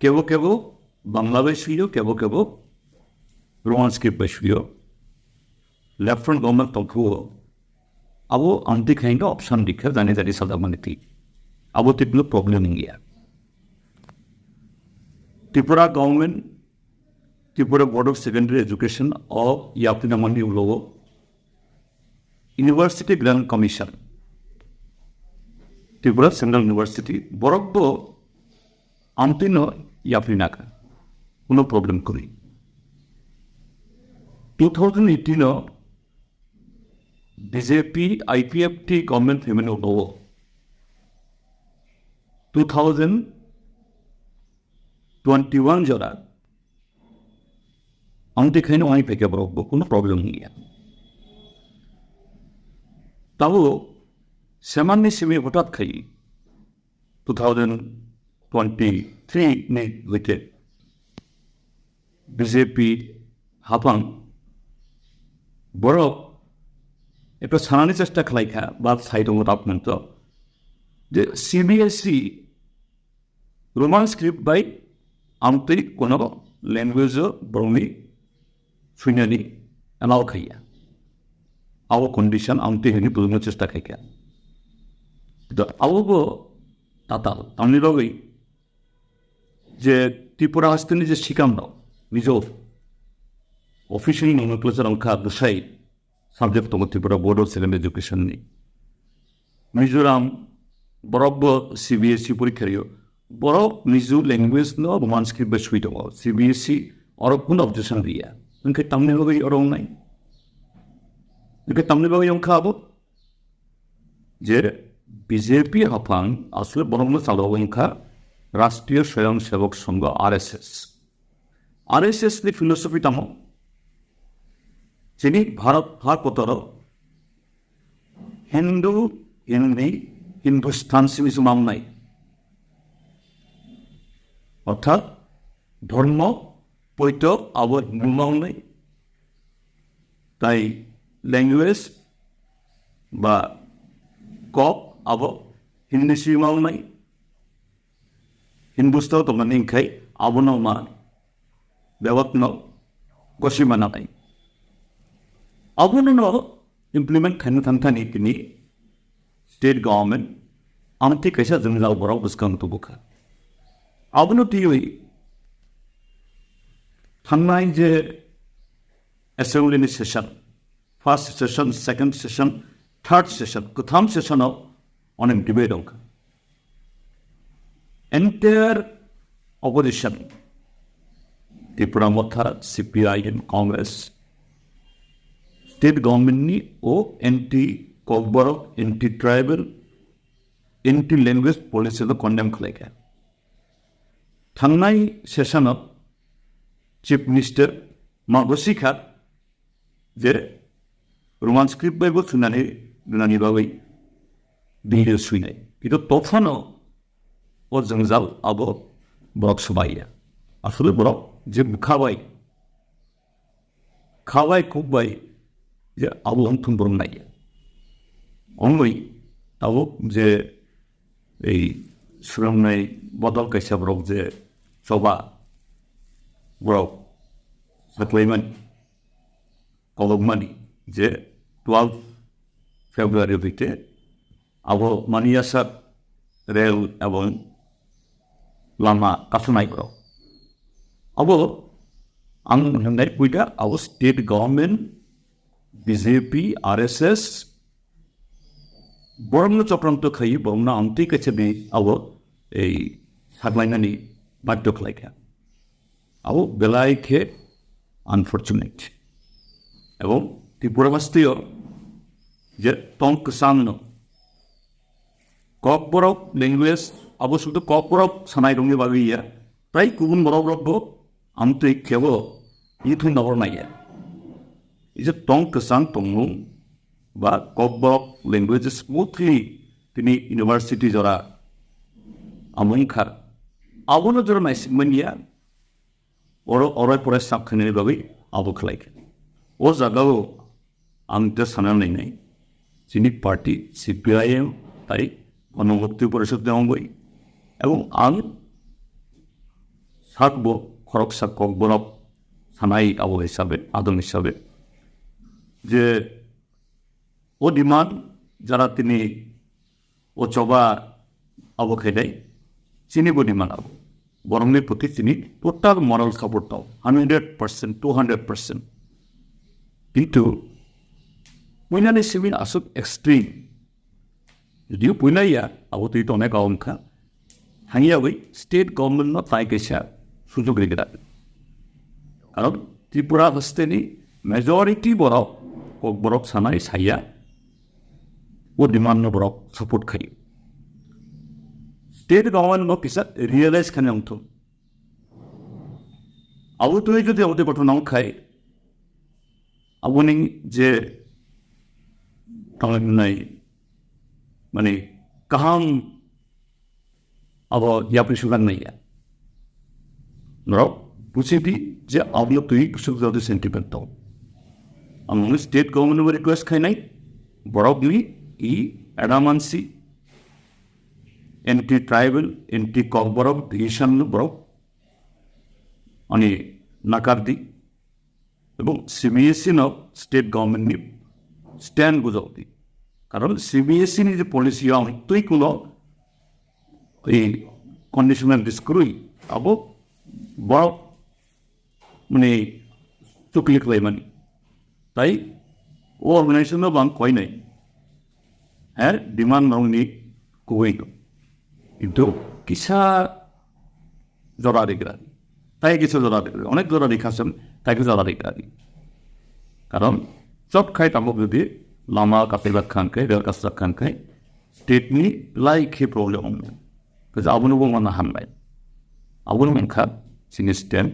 কেবো বাংলাদেশীয় কেবো roman script basyo left front government tokho abo anti khainga option dikha jani that is sada maniti abo tiplo problem ingia Tripura government Tripura Board of Secondary Education of yapina mandi logo University Grand Commission Tripura Central University borokbo antino yapinaka no problem kori 2018 BJP IPFT government femino logo 2021 jora anti khaino ai peke borokbo kono problem niya tabo semanni simi hotat khai 2023 ne with BJP hapang borok এটা ছানানি চেষ্টা খালাইখা বা side মতামত যে CBSE Roman script by আমতই কোন language বরংনি শুনানি allow খাইয়া আও condition আমতই হেনি বুঝানোর চেষ্টা খাইয়া তো আওগো তাতাল আমি লগই যে ত্রিপুরা হাসতেনি যে শিকাম দাও নিজ অফিসিয়ালি নোমেনক্লেচার অংখা দশাই সাবজেক্ট তমো Tripura board of secondary education নি মিজোরাম বরব CBSE পরীক্ষারিও বড় মিজো ল্যাঙ্গুয়েজ ন রোমান স্ক্রিপ্ট বা সুইট CBSE অরব কোন অবজেকশন দিয়া ইনকে তামনে লগই অরং নাই ইনকে তামনে লগই অংখা আবো যে বিজেপি হাফাং আসলে বরং চালংখা রাষ্ট্রীয় স্বয়ংসেবক সংঘ RSS ni philosophy tamo যিনি ভারত ভারতর হিন্দু হিন্দি হিন্দুস্তান সিমিসু মাম নাই অর্থাৎ ধর্ম পৈত আবার হিন্দু মাম নাই তাই ল্যাঙ্গুয়েজ বা কক আবার হিন্দি সিমাও নাই হিন্দুস্তান তো মানে খাই আবনাও মা ব্যবত্ন গসিমানা নাই Abuno implement Kanatantani Kini state government Anti Kasha Zimza Borok was come to book. Abuno TV Hanai assembly session, first session, second session, third session, Kutham session on a debate. Entire opposition, Tripura Motha, CPI and Congress. State government ni o anti-Kokborok, anti-tribal, anti-language policy the condemn khalaiga. Thangnai session of Chief Minister Magosikha je Roman script by both Dunani Bawi video swinai. Ito tofano o zangzal abo Borok Subaya. Asule Borok je Bukhawai Khawai Kubbai যে Abu wonton বরং নাই অঙ্গই আবু যে এই সুরমনাই বদল কাইসা বরক যে Choba বরক সাকলাইমানি কলকমানি যে 12 ফেব্রুয়ারি হইতে Abu মানিয়াসার rail এবং লামা কাছনাই বরক আবু আং হন্নাই পুইটা আবু state government BJP, RSS, Borno Chopranto Kai, Bomna, Antikachebe, our a Haglinani, Batok like her. Our Belaike, unfortunate. Our Tipuravastio, Jet Tonk Sano, Kokborok, language, Abu Sutu Kokborok, Sanai Dungi Vavia, Try Kun Morobro, Antik Kevo, Ethan Overnight. Is a tongue Kasan Tongu, but Kokborok languages smoothly tini universities or among her. I want to my Sigmania or I put a subcanary baby, I look like. Was a go on the Sananine, Cynic Party, CPIM, Tai, one of the two persons the only. Among sakbo khoroksa kokborok sanai abo hisabe adon hisabe je o demand jara tini o choba abo khedai chini bo demand abo borongni proti tini total moral support tao 100% 200% কিন্তু puinani simin asuk extreme যদিও পুইনাইয়া আবতো itu অনেক অংকা হাঙ্গিয়া বই state government ন তাই কেসা সুযোগ রেখে রাখে কারণ ত্রিপুরা হস্তেনি মেজরিটি বরক kokborok sanai saya ও ডিমান্ড বরক সাপোর্ট খাই স্টেট গভর্নমেন্ট ন কিসা রিয়েলাইজ খানে অংথ আবতো যদি আমাদের ঘটনা খাই আবনি যে নাই মানে kaham abo yapi sugan naiya no pusipi je audio tui kusuk jodi sentiment to among state government request khai nai borogli e adamansi anti tribal anti kokborok division borok ani nakardi এবং CBSE ন state government নি stand বুঝাউতি কারণ CBSE নি যে policy তুই কোনো এই conditional ডিসক্রুই আবো বড় মানে চুকলি ক্লাই মানে তাই ও অর্গানাইজেশনও বাং কয় নাই হ্যাঁ ডিমান্ড নংনি কুই কিন্তু কিসা জরা রেখা তাই কিছু জরা রেখা অনেক জরা রেখাছেন তাই কিছু জরা রেখা কারণ সব খাই তামক যদি lama kapilat kan kai del kasat kan kai state ni lai ke problem om because abunu bong mana hambai abunu men khat sini stem